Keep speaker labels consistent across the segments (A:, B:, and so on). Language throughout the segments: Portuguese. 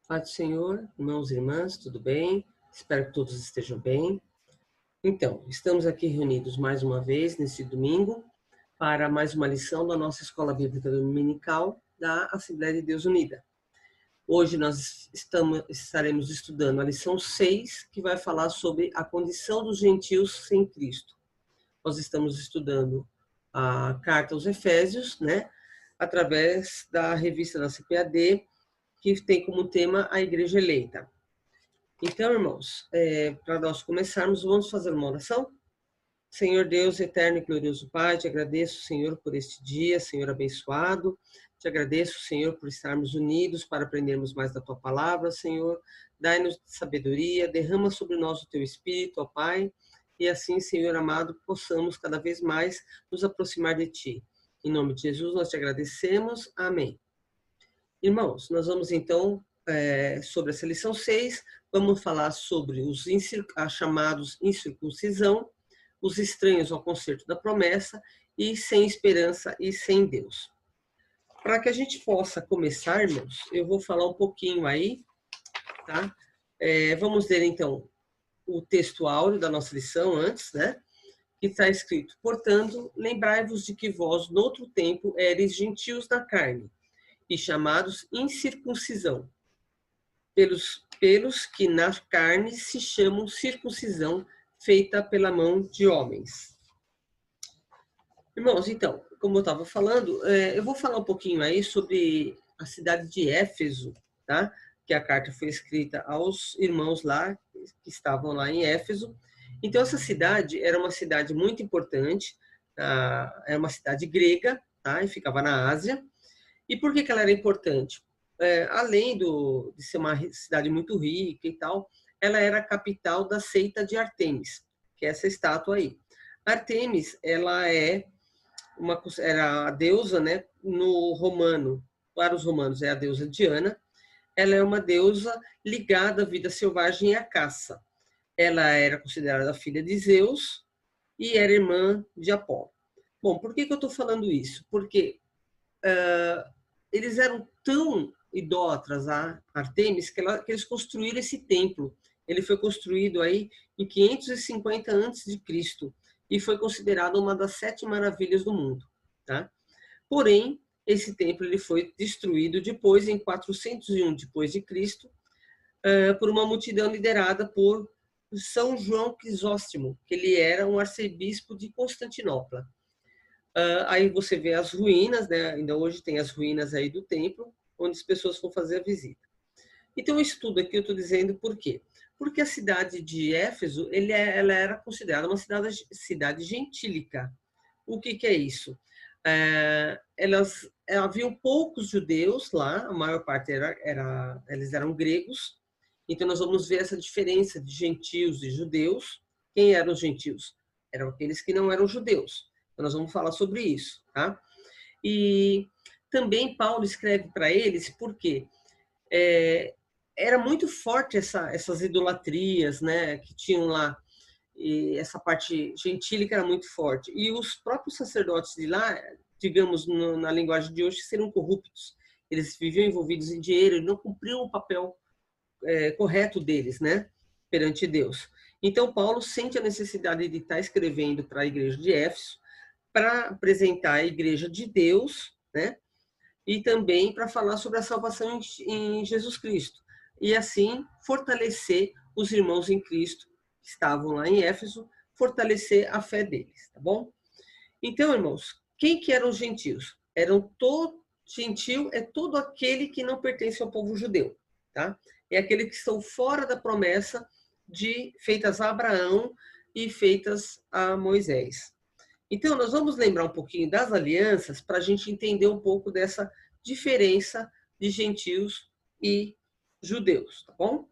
A: Paz do Senhor, irmãos e irmãs, tudo bem? Espero que todos estejam bem. Então, estamos aqui reunidos mais uma vez neste domingo para mais uma lição da nossa Escola Bíblica Dominical da Assembleia de Deus Unida. Hoje nós estaremos estudando a lição 6, que vai falar sobre a condição dos gentios sem Cristo. Nós estamos estudando a carta aos Efésios, né, através da revista da CPAD, que tem como tema a Igreja Eleita. Então, irmãos, para nós começarmos, vamos fazer uma oração? Senhor Deus, eterno e glorioso Pai, te agradeço, Senhor, por este dia, Senhor abençoado. Te agradeço, Senhor, por estarmos unidos para aprendermos mais da Tua palavra, Senhor. Dai-nos sabedoria, derrama sobre nós o Teu Espírito, ó Pai, e assim, Senhor amado, possamos cada vez mais nos aproximar de Ti. Em nome de Jesus, nós te agradecemos. Amém. Irmãos, nós vamos então, sobre essa lição 6, vamos falar sobre os chamados incircuncisão, os estranhos ao concerto da promessa e sem esperança e sem Deus. Para que a gente possa começar, irmãos, eu vou falar um pouquinho aí, tá? Vamos ler então o texto áureo da nossa lição antes, né? Que está escrito: portanto, lembrai-vos de que vós, noutro tempo, éreis gentios na carne, e chamados incircuncisão, pelos que na carne se chamam circuncisão, feita pela mão de homens. Irmãos, então, como eu estava falando, eu vou falar um pouquinho aí sobre a cidade de Éfeso, tá? Que a carta foi escrita aos irmãos lá, que estavam lá em Éfeso. Então, essa cidade era uma cidade muito importante, era uma cidade grega, tá? E ficava na Ásia. E por que ela era importante? Além de ser uma cidade muito rica e tal, ela era a capital da seita de Ártemis, que é essa estátua aí. Ártemis, ela era a deusa, né, no romano, para os romanos é a deusa Diana. Ela é uma deusa ligada à vida selvagem e à caça. Ela era considerada filha de Zeus e era irmã de Apolo. Bom, por que eu estou falando isso? Porque eles eram tão idólatras a Ártemis que eles construíram esse templo. Ele foi construído aí em 550 a.C. e foi considerado uma das 7 maravilhas do mundo, tá? Porém, esse templo ele foi destruído depois, em 401 depois de Cristo, por uma multidão liderada por São João Crisóstomo, que ele era um arcebispo de Constantinopla. Aí você vê as ruínas, né? Ainda hoje tem as ruínas aí do templo, onde as pessoas vão fazer a visita. Então, o estudo aqui eu estou dizendo por quê? Porque a cidade de Éfeso, ela era considerada uma cidade gentílica. O que é isso? Haviam poucos judeus lá, a maior parte eles eram gregos. Então, nós vamos ver essa diferença de gentios e judeus. Quem eram os gentios? Eram aqueles que não eram judeus. Então, nós vamos falar sobre isso, tá? E também Paulo escreve para eles porque era muito forte essas idolatrias, né, que tinham lá, e essa parte gentílica era muito forte. E os próprios sacerdotes de lá, digamos, na linguagem de hoje, seriam corruptos. Eles viviam envolvidos em dinheiro e não cumpriam o papel correto deles, né, perante Deus. Então, Paulo sente a necessidade de estar escrevendo para a igreja de Éfeso, para apresentar a igreja de Deus, né? E também para falar sobre a salvação em Jesus Cristo. E assim fortalecer os irmãos em Cristo que estavam lá em Éfeso, fortalecer a fé deles, tá bom? Então, irmãos, quem que eram os gentios? Gentil é todo aquele que não pertence ao povo judeu, tá? É aquele que estão fora da promessa feitas a Abraão e feitas a Moisés. Então, nós vamos lembrar um pouquinho das alianças para a gente entender um pouco dessa diferença de gentios e judeus, tá bom?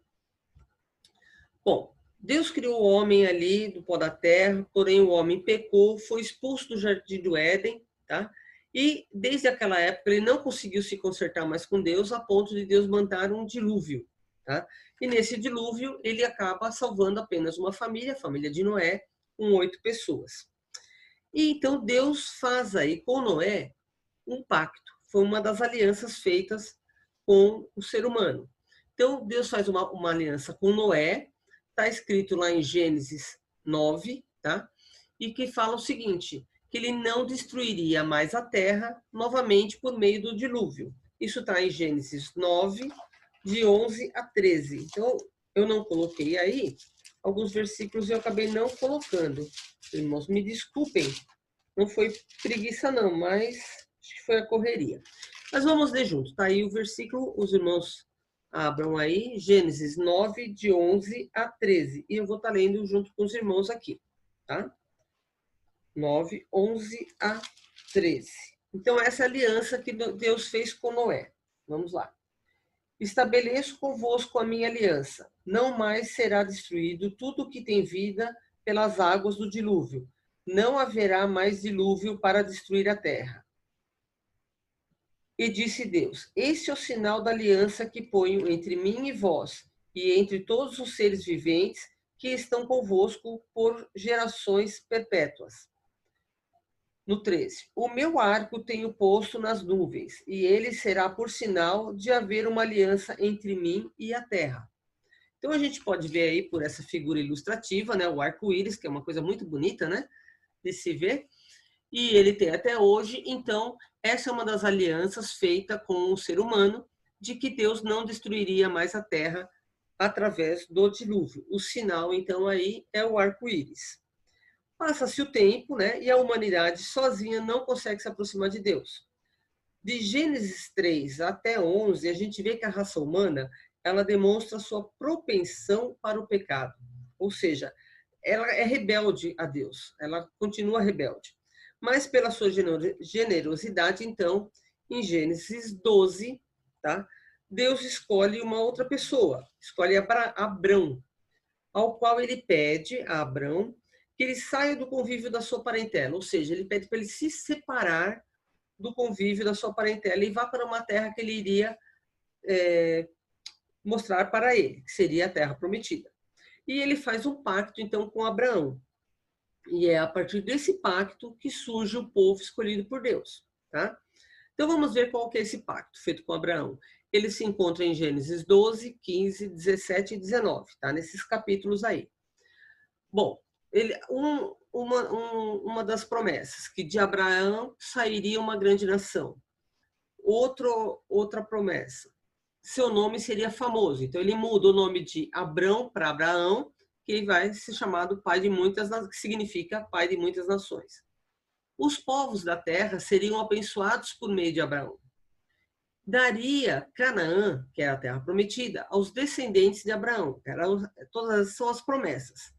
A: Bom, Deus criou o homem ali do pó da terra, porém o homem pecou, foi expulso do jardim do Éden, tá? E desde aquela época ele não conseguiu se consertar mais com Deus, a ponto de Deus mandar um dilúvio, tá? E nesse dilúvio ele acaba salvando apenas uma família, a família de Noé, com 8 pessoas. E então Deus faz aí com Noé um pacto. Foi uma das alianças feitas com o ser humano. Então, Deus faz uma aliança com Noé, está escrito lá em Gênesis 9, tá? E que fala o seguinte, que ele não destruiria mais a terra novamente por meio do dilúvio. Isso está em Gênesis 9, de 11 a 13. Então, eu não coloquei aí, alguns versículos eu acabei não colocando. Irmãos, me desculpem, não foi preguiça não, mas acho que foi a correria. Mas vamos ler junto, tá aí o versículo, os irmãos abram aí, Gênesis 9, de 11 a 13. E eu vou estar lendo junto com os irmãos aqui, tá? 9, 11 a 13. Então, essa aliança que Deus fez com Noé. Vamos lá. Estabeleço convosco a minha aliança. Não mais será destruído tudo que tem vida pelas águas do dilúvio. Não haverá mais dilúvio para destruir a terra. E disse Deus: Este é o sinal da aliança que ponho entre mim e vós, e entre todos os seres viventes que estão convosco por gerações perpétuas. No 13. O meu arco tenho posto nas nuvens, e ele será por sinal de haver uma aliança entre mim e a terra. Então a gente pode ver aí por essa figura ilustrativa, né, o arco-íris, que é uma coisa muito bonita, né, de se ver. E ele tem até hoje, então, essa é uma das alianças feita com o ser humano, de que Deus não destruiria mais a terra através do dilúvio. O sinal, então, aí é o arco-íris. Passa-se o tempo, né, e a humanidade sozinha não consegue se aproximar de Deus. De Gênesis 3 até 11, a gente vê que a raça humana, ela demonstra sua propensão para o pecado. Ou seja, ela é rebelde a Deus, ela continua rebelde. Mas pela sua generosidade, então, em Gênesis 12, tá? Deus escolhe uma outra pessoa, escolhe Abrão, ao qual ele pede a Abrão que ele saia do convívio da sua parentela, ou seja, ele pede para ele se separar do convívio da sua parentela e vá para uma terra que ele iria mostrar para ele, que seria a terra prometida. E ele faz um pacto, então, com Abraão. E é a partir desse pacto que surge o povo escolhido por Deus, tá? Então vamos ver qual que é esse pacto feito com Abraão. Ele se encontra em Gênesis 12, 15, 17 e 19, tá? Nesses capítulos aí. Bom, uma das promessas, que de Abraão sairia uma grande nação. Outra promessa, seu nome seria famoso. Então ele muda o nome de Abrão para Abraão, que vai ser chamado pai de muitas, que significa pai de muitas nações. Os povos da terra seriam abençoados por meio de Abraão. Daria Canaã, que é a terra prometida, aos descendentes de Abraão. Todas são as promessas.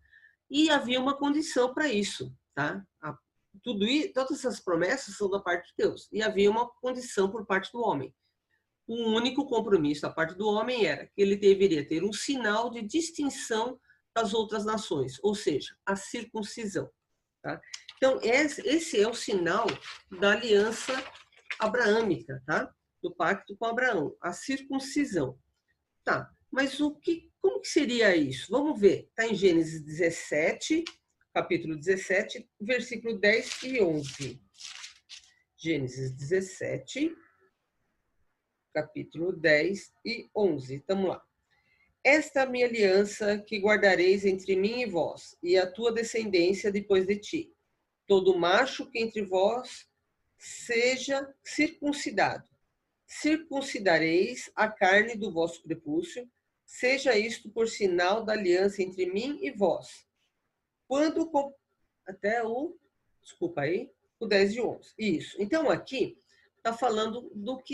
A: E havia uma condição para isso, tá? Todas essas promessas são da parte de Deus. E havia uma condição por parte do homem. O único compromisso da parte do homem era que ele deveria ter um sinal de distinção das outras nações, ou seja, a circuncisão. Tá? Então, esse é o sinal da aliança abraâmica, tá? Do pacto com Abraão, a circuncisão. Tá, mas como que seria isso? Vamos ver, está em Gênesis 17, capítulo 17, versículo 10 e 11. Gênesis 17, capítulo 10 e 11. Estamos lá. Esta é a minha aliança que guardareis entre mim e vós, e a tua descendência depois de ti. Todo macho que entre vós seja circuncidado. Circuncidareis a carne do vosso prepúcio, seja isto por sinal da aliança entre mim e vós. Quando até desculpa aí, o 10 e 11. Isso. Então aqui está falando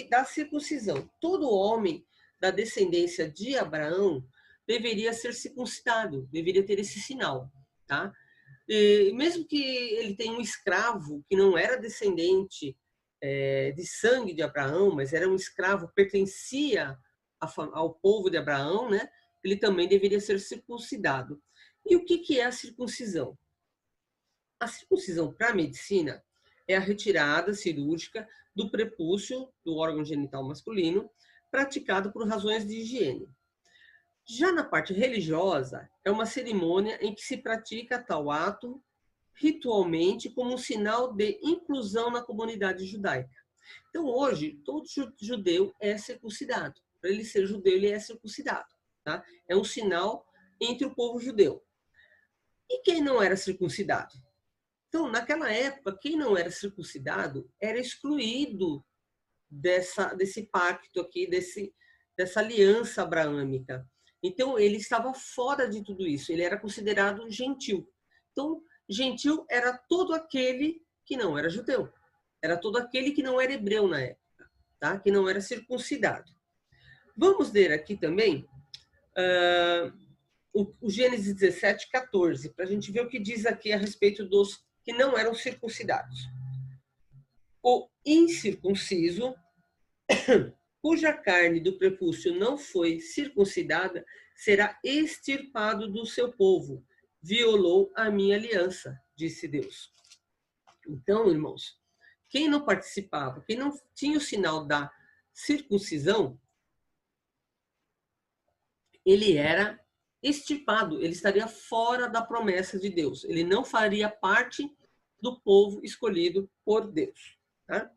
A: da circuncisão. Todo homem da descendência de Abraão deveria ser circuncidado, deveria ter esse sinal, tá? E mesmo que ele tenha um escravo que não era descendente de sangue de Abraão, mas era um escravo, pertencia ao povo de Abraão, né? Ele também deveria ser circuncidado. E o que é a circuncisão? A circuncisão para a medicina é a retirada cirúrgica do prepúcio, do órgão genital masculino, praticado por razões de higiene. Já na parte religiosa, é uma cerimônia em que se pratica tal ato ritualmente como um sinal de inclusão na comunidade judaica. Então, hoje, todo judeu é circuncidado. Para ele ser judeu, ele é circuncidado. Tá? É um sinal entre o povo judeu. E quem não era circuncidado? Então, naquela época, quem não era circuncidado era excluído desse pacto aqui, dessa aliança abraâmica. Então, ele estava fora de tudo isso, ele era considerado gentil. Então, gentil era todo aquele que não era judeu, era todo aquele que não era hebreu na época, tá? Que não era circuncidado. Vamos ler aqui também o Gênesis 17, 14, para a gente ver o que diz aqui a respeito dos que não eram circuncidados. O incircunciso, cuja carne do prepúcio não foi circuncidada, será extirpado do seu povo. Violou a minha aliança, disse Deus. Então, irmãos, quem não participava, quem não tinha o sinal da circuncisão, ele era extirpado, ele estaria fora da promessa de Deus. Ele não faria parte do povo escolhido por Deus. Tá?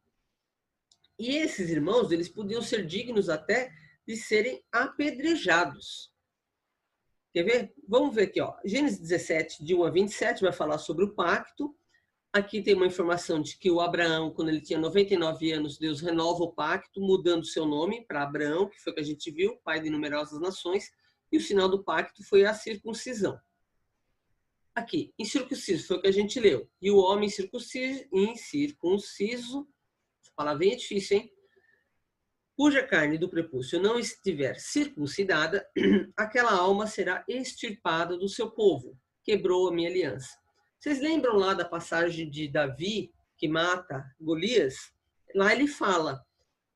A: E esses irmãos, eles podiam ser dignos até de serem apedrejados. Quer ver? Vamos ver aqui, ó. Gênesis 17, de 1 a 27, vai falar sobre o pacto. Aqui tem uma informação de que o Abraão, quando ele tinha 99 anos, Deus renova o pacto, mudando seu nome para Abraão, que foi o que a gente viu, pai de numerosas nações, e o sinal do pacto foi a circuncisão. Aqui, incircunciso, foi o que a gente leu. E o homem incircunciso, essa palavrinha é difícil, hein? Cuja carne do prepúcio não estiver circuncidada, aquela alma será extirpada do seu povo. Quebrou a minha aliança. Vocês lembram lá da passagem de Davi, que mata Golias? Lá ele fala,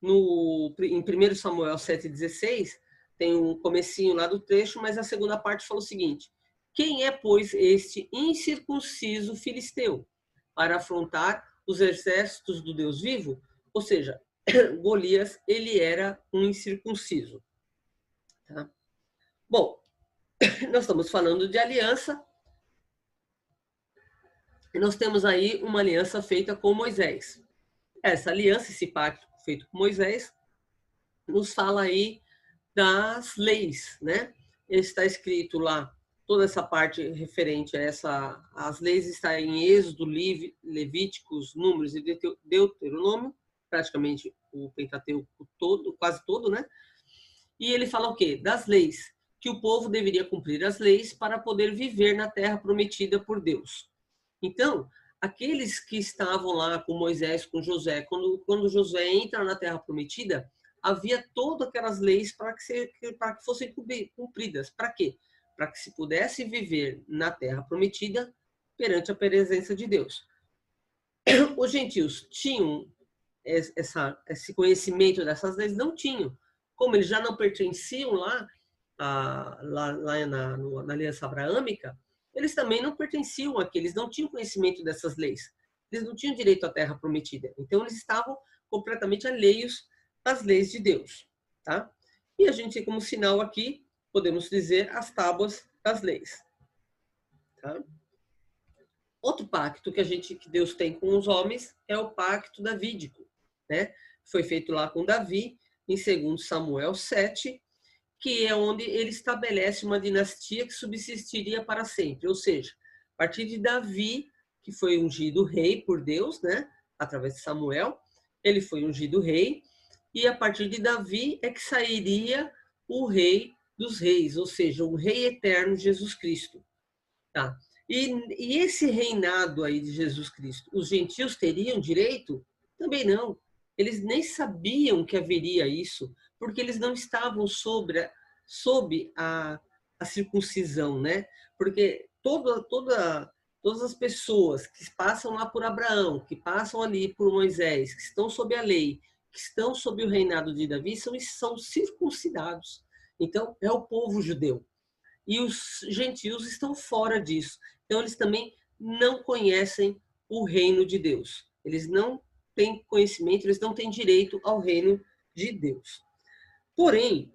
A: em 1 Samuel 7,16, tem um comecinho lá do trecho, mas a segunda parte fala o seguinte: quem é, pois, este incircunciso filisteu para afrontar os exércitos do Deus vivo? Ou seja, Golias, ele era um incircunciso. Tá? Bom, nós estamos falando de aliança, e nós temos aí uma aliança feita com Moisés. Essa aliança, esse pacto feito com Moisés, nos fala aí das leis, né? Está escrito lá, toda essa parte referente a as leis está em Êxodo, Levíticos, Números e Deuteronômio, praticamente o Pentateuco todo, quase todo, né? E ele fala o quê? Das leis, que o povo deveria cumprir as leis para poder viver na terra prometida por Deus. Então, aqueles que estavam lá com Moisés, com Josué, quando Josué entra na terra prometida, havia todas aquelas leis para que fossem cumpridas. Para quê? Para que se pudesse viver na terra prometida perante a presença de Deus. Os gentios tinham esse conhecimento dessas leis? Não tinham. Como eles já não pertenciam lá na aliança abraâmica, eles também não pertenciam aqui, eles não tinham conhecimento dessas leis. Eles não tinham direito à terra prometida. Então, eles estavam completamente alheios às leis de Deus. Tá? E a gente, como sinal aqui, podemos dizer as tábuas das leis. Tá? Outro pacto que Deus tem com os homens é o pacto davídico. Né? Foi feito lá com Davi, em 2 Samuel 7, que é onde ele estabelece uma dinastia que subsistiria para sempre. Ou seja, a partir de Davi, que foi ungido rei por Deus, né? Através de Samuel, ele foi ungido rei, e a partir de Davi é que sairia o rei dos reis, ou seja, o rei eterno Jesus Cristo. Tá? E esse reinado aí de Jesus Cristo, os gentios teriam direito? Também não. Eles nem sabiam que haveria isso, porque eles não estavam sob a circuncisão, né? Porque todas as pessoas que passam lá por Abraão, que passam ali por Moisés, que estão sob a lei, que estão sob o reinado de Davi, são circuncidados. Então, é o povo judeu. E os gentios estão fora disso. Então, eles também não conhecem o reino de Deus. Eles não têm conhecimento, eles não têm direito ao reino de Deus. Porém,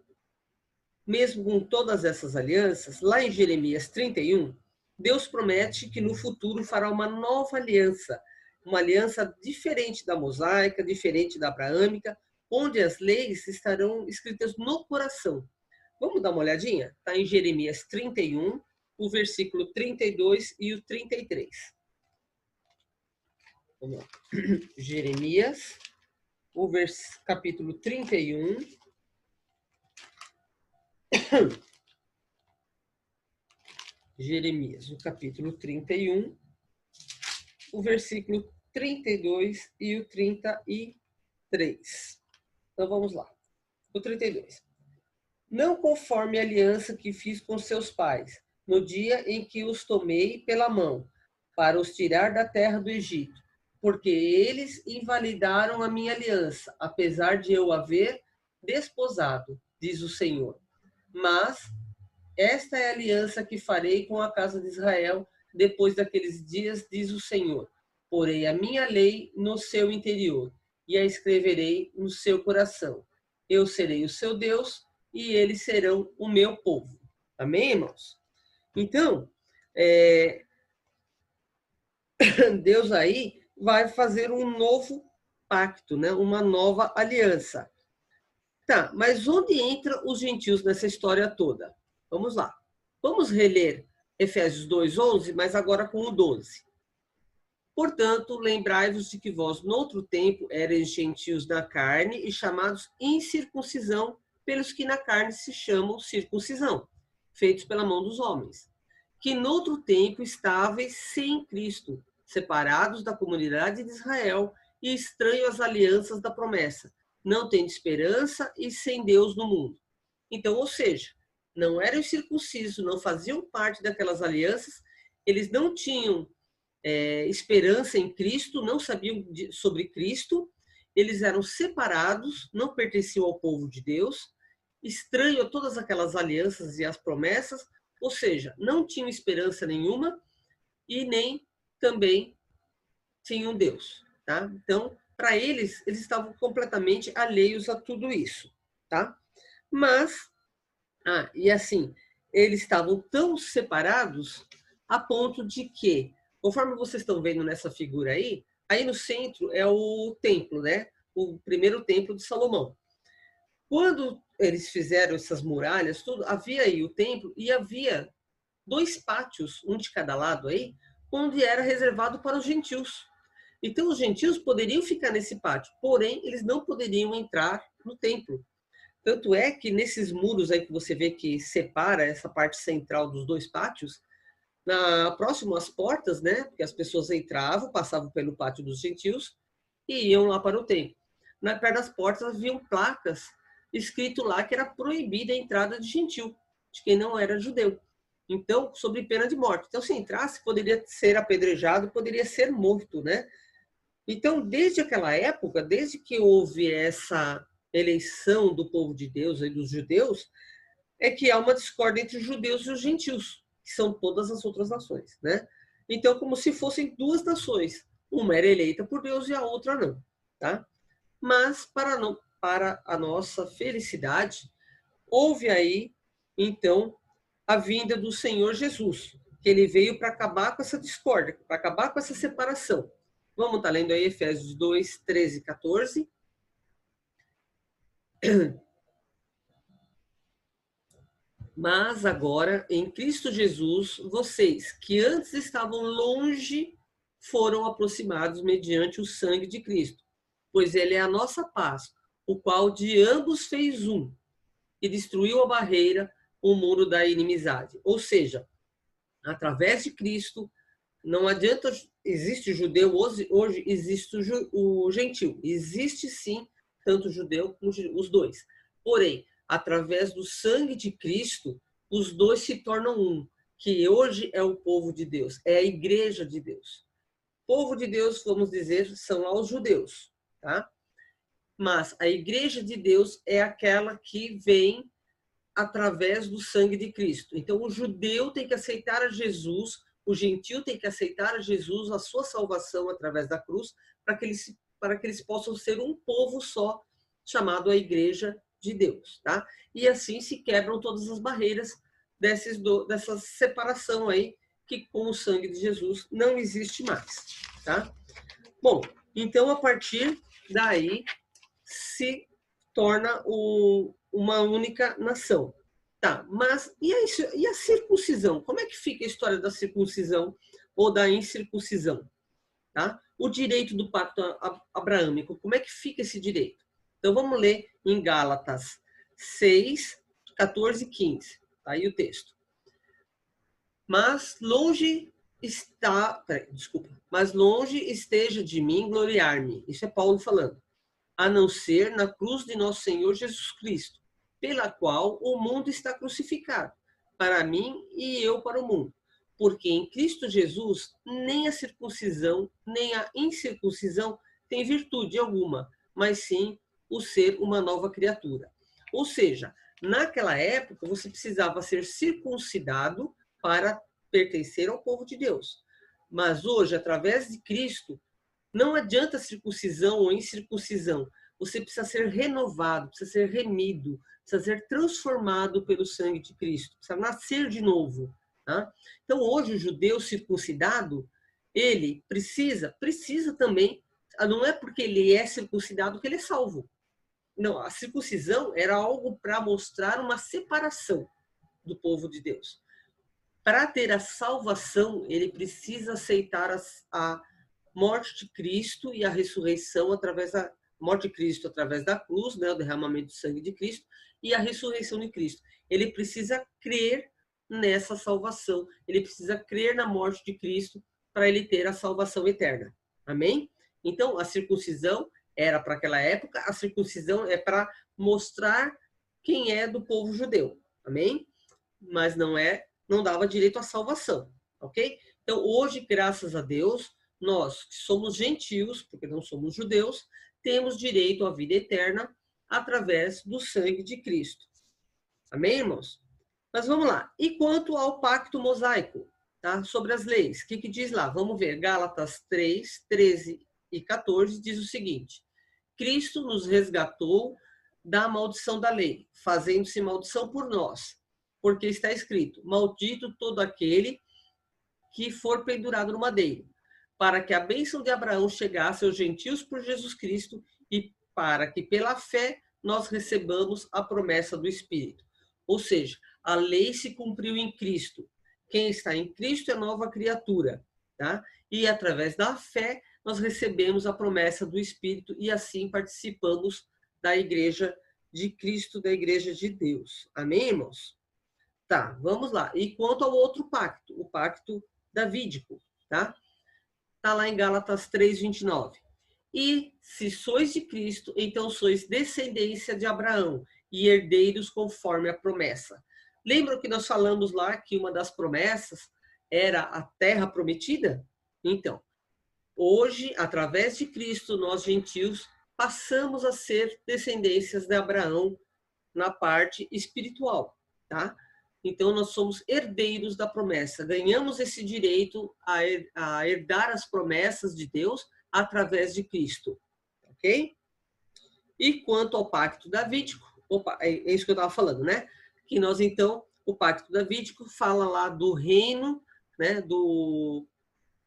A: mesmo com todas essas alianças, lá em Jeremias 31, Deus promete que no futuro fará uma nova aliança, uma aliança diferente da mosaica, diferente da abraâmica, onde as leis estarão escritas no coração. Vamos dar uma olhadinha? Está em Jeremias 31, o versículo 32 e o 33. Vamos lá. Jeremias, capítulo 31. Jeremias, o capítulo 31, o versículo 32 e o 33. Então vamos lá. O 32. Não conforme a aliança que fiz com seus pais, no dia em que os tomei pela mão, para os tirar da terra do Egito, porque eles invalidaram a minha aliança, apesar de eu haver desposado, diz o Senhor. Mas esta é a aliança que farei com a casa de Israel depois daqueles dias, diz o Senhor. Porei a minha lei no seu interior e a escreverei no seu coração. Eu serei o seu Deus e eles serão o meu povo. Amém, irmãos? Então, Deus aí vai fazer um novo pacto, né? Uma nova aliança. Tá, mas onde entram os gentios nessa história toda? Vamos lá. Vamos reler Efésios 2:11, mas agora com o 12. Portanto, lembrai-vos de que vós, noutro tempo, erais gentios na carne e chamados incircuncisão pelos que na carne se chamam circuncisão, feitos pela mão dos homens. Que noutro tempo estáveis sem Cristo, separados da comunidade de Israel e estranhos às alianças da promessa, não tendo esperança e sem Deus no mundo. Então, ou seja, não eram circuncisos, não faziam parte daquelas alianças, eles não tinham esperança em Cristo, não sabiam sobre Cristo, eles eram separados, não pertenciam ao povo de Deus, estranho a todas aquelas alianças e as promessas, ou seja, não tinham esperança nenhuma e nem também tinham Deus, tá? Então, para eles estavam completamente alheios a tudo isso, tá? Mas, e assim, eles estavam tão separados a ponto de que, conforme vocês estão vendo nessa figura aí no centro é o templo, né? O primeiro templo de Salomão. Quando eles fizeram essas muralhas, tudo, havia aí o templo e havia 2 pátios, um de cada lado aí, onde era reservado para os gentios. Então, os gentios poderiam ficar nesse pátio, porém, eles não poderiam entrar no templo. Tanto é que nesses muros aí que você vê que separa essa parte central dos 2 pátios, próximo às portas, né? Porque as pessoas entravam, passavam pelo pátio dos gentios e iam lá para o templo. Perto das portas haviam placas escrito lá que era proibida a entrada de gentil, de quem não era judeu. Então, sob pena de morte. Então, se entrasse, poderia ser apedrejado, poderia ser morto, né? Então, desde aquela época, desde que houve essa eleição do povo de Deus e dos judeus, é que há uma discórdia entre os judeus e os gentios, que são todas as outras nações, né? Então, como se fossem 2 nações. Uma era eleita por Deus e a outra não, tá? Mas, para a nossa felicidade, houve aí, então, a vinda do Senhor Jesus, que ele veio para acabar com essa discórdia, para acabar com essa separação. Vamos estar lendo aí Efésios 2, 13 e 14. Mas agora, em Cristo Jesus, vocês que antes estavam longe, foram aproximados mediante o sangue de Cristo, pois ele é a nossa paz, o qual de ambos fez um, e destruiu a barreira, o muro da inimizade. Ou seja, através de Cristo, não adianta, existe o judeu, hoje existe o gentil. Existe sim, tanto o judeu como os dois. Porém, através do sangue de Cristo, os dois se tornam um, que hoje é o povo de Deus, é a igreja de Deus. Povo de Deus, vamos dizer, são lá os judeus, tá? Mas a igreja de Deus é aquela que vem através do sangue de Cristo. Então, o judeu tem que aceitar a Jesus, o gentil tem que aceitar a Jesus, a sua salvação através da cruz, para que eles possam ser um povo só, chamado a igreja de Deus, tá? E assim se quebram todas as barreiras dessa separação aí, que com o sangue de Jesus não existe mais, tá? Bom, então a partir daí se torna uma única nação. Tá, mas e a circuncisão? Como é que fica a história da circuncisão ou da incircuncisão? Tá? O direito do pacto abraâmico, como é que fica esse direito? Então vamos ler em Gálatas 6, 14 e 15. Tá aí o texto. Mas longe esteja de mim gloriar-me. Isso é Paulo falando. A não ser na cruz de nosso Senhor Jesus Cristo, pela qual o mundo está crucificado, para mim e eu para o mundo. Porque em Cristo Jesus, nem a circuncisão, nem a incircuncisão tem virtude alguma, mas sim o ser uma nova criatura. Ou seja, naquela época, você precisava ser circuncidado para pertencer ao povo de Deus. Mas hoje, através de Cristo, não adianta circuncisão ou incircuncisão. Você precisa ser renovado, precisa ser remido, precisa ser transformado pelo sangue de Cristo, precisa nascer de novo. Tá? Então, hoje, o judeu circuncidado, ele precisa também, não é porque ele é circuncidado que ele é salvo. Não, a circuncisão era algo para mostrar uma separação do povo de Deus. Para ter a salvação, ele precisa aceitar a morte de Cristo e a ressurreição através da morte de Cristo, através da cruz, né, o derramamento do sangue de Cristo, e a ressurreição de Cristo. Ele precisa crer nessa salvação. Ele precisa crer na morte de Cristo para ele ter a salvação eterna. Amém? Então, a circuncisão era para aquela época, a circuncisão é para mostrar quem é do povo judeu. Amém? Mas não dava direito à salvação, ok? Então, hoje, graças a Deus, nós que somos gentios, porque não somos judeus, temos direito à vida eterna através do sangue de Cristo. Amém, irmãos? Mas vamos lá. E quanto ao pacto mosaico, tá? Sobre as leis, o que diz lá? Vamos ver. Gálatas 3, 13 e 14 diz o seguinte: Cristo nos resgatou da maldição da lei, fazendo-se maldição por nós, porque está escrito: maldito todo aquele que for pendurado no madeiro, para que a bênção de Abraão chegasse aos gentios por Jesus Cristo e para que pela fé nós recebamos a promessa do Espírito. Ou seja, a lei se cumpriu em Cristo. Quem está em Cristo é nova criatura, tá? E através da fé nós recebemos a promessa do Espírito e assim participamos da igreja de Cristo, da igreja de Deus. Amém, irmãos? Tá, vamos lá. E quanto ao outro pacto, o pacto davídico, tá? Tá lá em Gálatas 3:29. E se sois de Cristo, então sois descendência de Abraão e herdeiros conforme a promessa. Lembram que nós falamos lá que uma das promessas era a terra prometida? Então, hoje, através de Cristo, nós gentios passamos a ser descendências de Abraão na parte espiritual, tá? Então, nós somos herdeiros da promessa. Ganhamos esse direito a herdar as promessas de Deus através de Cristo, ok? E quanto ao pacto davídico, é isso que eu estava falando, né? Que nós, então, o pacto davídico fala lá do reino, né?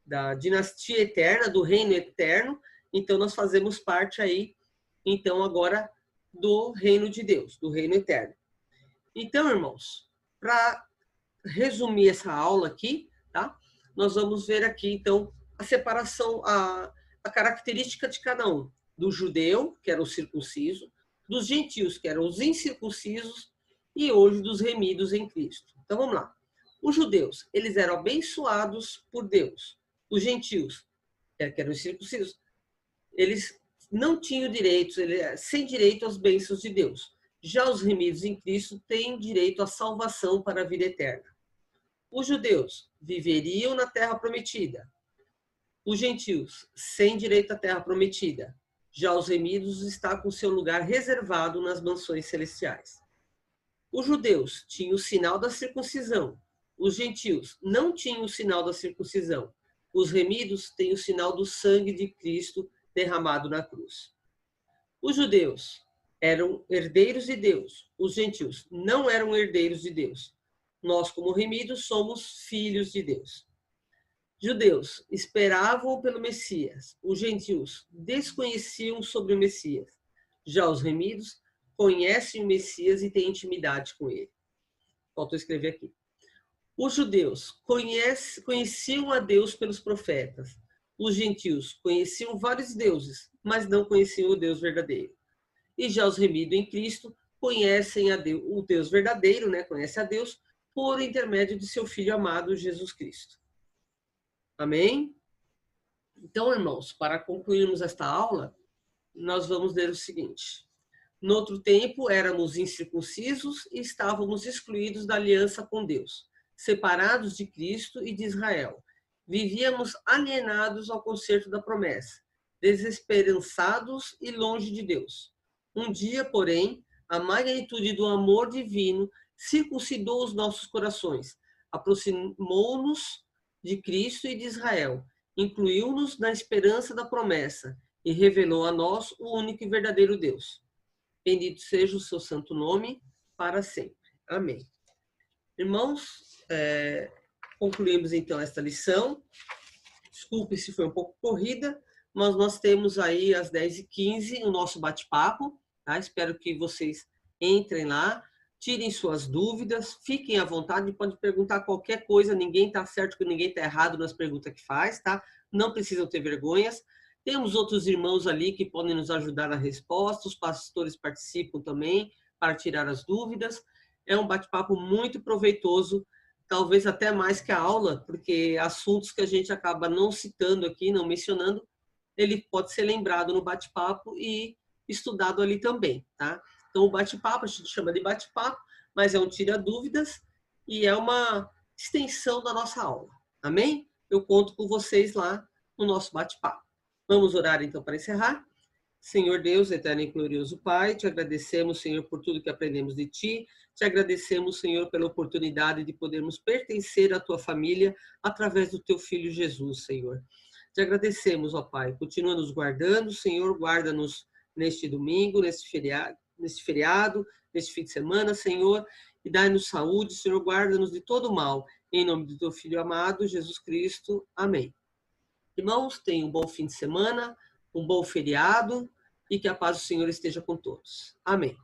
A: Da dinastia eterna, do reino eterno. Então, nós fazemos parte aí, então, agora do reino de Deus, do reino eterno. Então, irmãos, para resumir essa aula aqui, tá? Nós vamos ver aqui, então, a separação, a característica de cada um. Do judeu, que era o circunciso, dos gentios, que eram os incircuncisos, e hoje dos remidos em Cristo. Então, vamos lá. Os judeus, eles eram abençoados por Deus. Os gentios, que eram os circuncisos, eles não tinham direitos, sem direito às bênçãos de Deus. Já os remidos em Cristo têm direito à salvação para a vida eterna. Os judeus viveriam na terra prometida. Os gentios, sem direito à terra prometida. Já os remidos estão com seu lugar reservado nas mansões celestiais. Os judeus tinham o sinal da circuncisão. Os gentios não tinham o sinal da circuncisão. Os remidos têm o sinal do sangue de Cristo derramado na cruz. Os judeus eram herdeiros de Deus. Os gentios não eram herdeiros de Deus. Nós, como remidos, somos filhos de Deus. Judeus esperavam pelo Messias. Os gentios desconheciam sobre o Messias. Já os remidos conhecem o Messias e têm intimidade com ele. Faltou escrever aqui. Os judeus conheciam a Deus pelos profetas. Os gentios conheciam vários deuses, mas não conheciam o Deus verdadeiro. E já os remidos em Cristo conhecem a Deus, o Deus verdadeiro, né? Conhece a Deus por intermédio de seu Filho amado, Jesus Cristo. Amém? Então, irmãos, para concluirmos esta aula, nós vamos ler o seguinte. No outro tempo, éramos incircuncisos e estávamos excluídos da aliança com Deus, separados de Cristo e de Israel. Vivíamos alienados ao concerto da promessa, desesperançados e longe de Deus. Um dia, porém, a magnitude do amor divino circuncidou os nossos corações, aproximou-nos de Cristo e de Israel, incluiu-nos na esperança da promessa e revelou a nós o único e verdadeiro Deus. Bendito seja o seu santo nome para sempre. Amém. Irmãos, concluímos então esta lição. Desculpe se foi um pouco corrida, mas nós temos aí às 10h15 o nosso bate-papo. Tá? Espero que vocês entrem lá, tirem suas dúvidas, fiquem à vontade, podem perguntar qualquer coisa, ninguém está certo, ninguém está errado nas perguntas que faz, tá? Não precisam ter vergonhas. Temos outros irmãos ali que podem nos ajudar na resposta, os pastores participam também para tirar as dúvidas. É um bate-papo muito proveitoso, talvez até mais que a aula, porque assuntos que a gente acaba não citando aqui, não mencionando, ele pode ser lembrado no bate-papo e estudado ali também, tá? Então, o bate-papo, a gente chama de bate-papo, mas é um tira-dúvidas e é uma extensão da nossa aula. Amém? Eu conto com vocês lá no nosso bate-papo. Vamos orar, então, para encerrar? Senhor Deus, eterno e glorioso Pai, te agradecemos, Senhor, por tudo que aprendemos de Ti. Te agradecemos, Senhor, pela oportunidade de podermos pertencer à Tua família através do Teu Filho Jesus, Senhor. Te agradecemos, ó Pai. Continua nos guardando, Senhor, guarda-nos neste domingo, neste feriado, neste fim de semana, Senhor, e dai-nos saúde, Senhor, guarda-nos de todo mal. Em nome do Teu Filho amado, Jesus Cristo. Amém. Irmãos, tenham um bom fim de semana, um bom feriado e que a paz do Senhor esteja com todos. Amém.